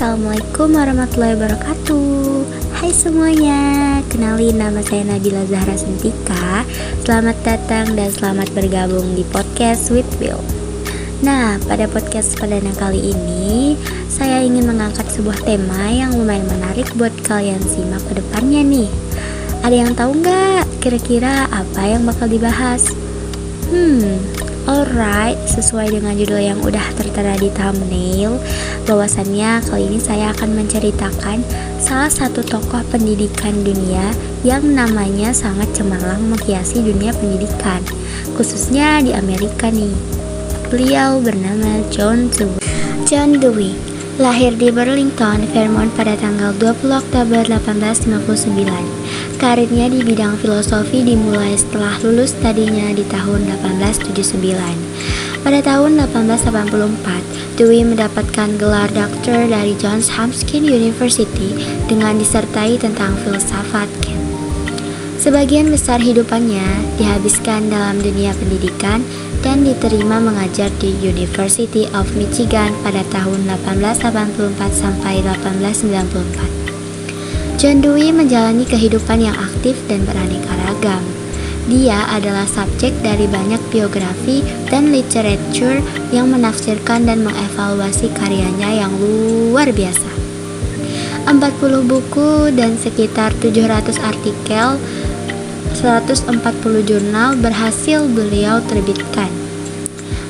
Assalamualaikum warahmatullahi wabarakatuh. Hai semuanya, kenalin nama saya Nabila Zahra Sentika. Selamat datang dan selamat bergabung di podcast with Will. Nah, pada podcast perdana kali ini saya ingin mengangkat sebuah tema yang lumayan menarik buat kalian simak ke depannya nih. Ada yang tahu nggak kira-kira apa yang bakal dibahas? Alright, sesuai dengan judul yang udah tertera di thumbnail, bahwasannya kali ini saya akan menceritakan salah satu tokoh pendidikan dunia yang namanya sangat cemerlang menghiasi dunia pendidikan, khususnya di Amerika nih. Beliau bernama John Dewey. John Dewey lahir di Burlington, Vermont pada tanggal 20 Oktober 1859. Karirnya di bidang filosofi dimulai setelah lulus studinya di tahun 1879. Pada tahun 1884, Dewey mendapatkan gelar doktor dari Johns Hopkins University dengan disertai tentang filsafat. Sebagian besar hidupannya dihabiskan dalam dunia pendidikan dan diterima mengajar di University of Michigan pada tahun 1884 sampai 1894. John Dewey menjalani kehidupan yang aktif dan beraneka ragam. Dia adalah subjek dari banyak biografi dan literatur yang menafsirkan dan mengevaluasi karyanya yang luar biasa. 40 buku dan sekitar 700 artikel, 140 jurnal berhasil beliau terbitkan.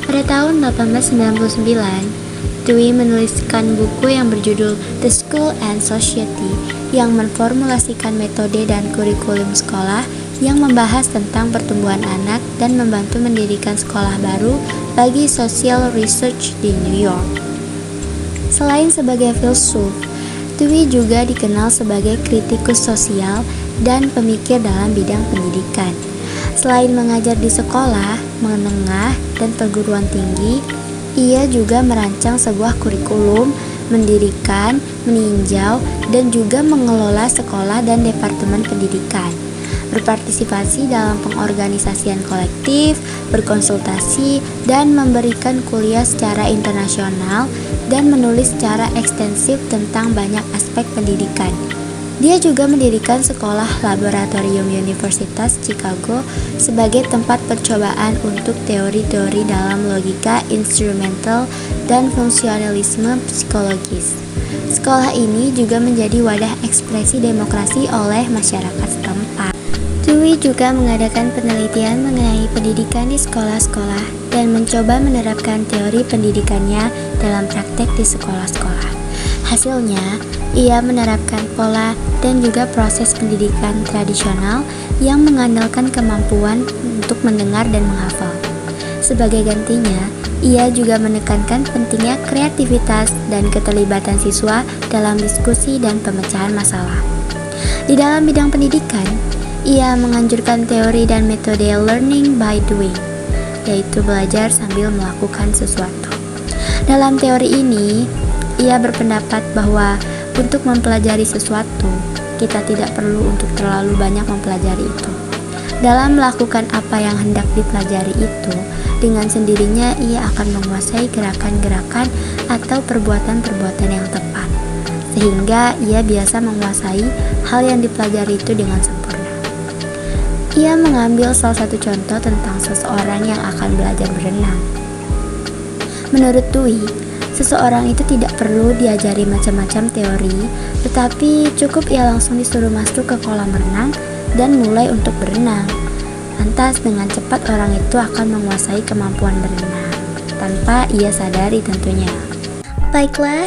Pada tahun 1899, Dewey menuliskan buku yang berjudul The School and Society yang memformulasikan metode dan kurikulum sekolah yang membahas tentang pertumbuhan anak dan membantu mendirikan sekolah baru bagi social research di New York. Selain sebagai filsuf, Dewey juga dikenal sebagai kritikus sosial dan pemikir dalam bidang pendidikan. Selain mengajar di sekolah, menengah, dan perguruan tinggi, ia juga merancang sebuah kurikulum, mendirikan, meninjau, dan juga mengelola sekolah dan departemen pendidikan. Berpartisipasi dalam pengorganisasian kolektif, berkonsultasi, dan memberikan kuliah secara internasional, dan menulis secara ekstensif tentang banyak aspek pendidikan. Dia juga mendirikan sekolah laboratorium Universitas Chicago sebagai tempat percobaan untuk teori-teori dalam logika instrumental dan fungsionalisme psikologis. Sekolah ini juga menjadi wadah ekspresi demokrasi oleh masyarakat setempat. Dewey juga mengadakan penelitian mengenai pendidikan di sekolah-sekolah dan mencoba menerapkan teori pendidikannya dalam praktek di sekolah-sekolah. Hasilnya, ia menerapkan pola dan juga proses pendidikan tradisional yang mengandalkan kemampuan untuk mendengar dan menghafal. Sebagai gantinya, ia juga menekankan pentingnya kreativitas dan keterlibatan siswa dalam diskusi dan pemecahan masalah. Di dalam bidang pendidikan, ia menganjurkan teori dan metode learning by doing, yaitu belajar sambil melakukan sesuatu. Dalam teori ini, ia berpendapat bahwa untuk mempelajari sesuatu, kita tidak perlu untuk terlalu banyak mempelajari itu. Dalam melakukan apa yang hendak dipelajari itu, dengan sendirinya ia akan menguasai gerakan-gerakan atau perbuatan-perbuatan yang tepat, sehingga ia biasa menguasai hal yang dipelajari itu dengan sempurna. Ia mengambil salah satu contoh tentang seseorang yang akan belajar berenang. Menurut Dewey, seseorang itu tidak perlu diajari macam-macam teori, tetapi cukup ia langsung disuruh masuk ke kolam renang dan mulai untuk berenang. Lantas dengan cepat orang itu akan menguasai kemampuan berenang, tanpa ia sadari tentunya. Baiklah,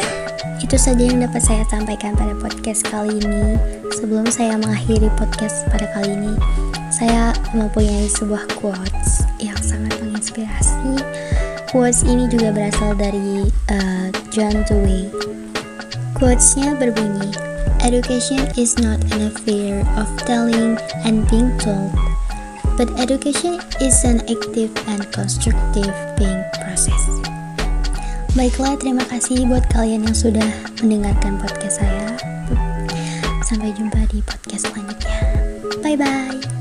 itu saja yang dapat saya sampaikan pada podcast kali ini. Sebelum saya mengakhiri podcast pada kali ini, saya mempunyai sebuah quotes yang sangat menginspirasi. Quotes ini juga berasal dari John Dewey. Quotes-nya berbunyi, "Education is not an affair of telling and being told, but education is an active and constructive being process." Baiklah, terima kasih buat kalian yang sudah mendengarkan podcast saya. Sampai jumpa di podcast selanjutnya. Bye-bye.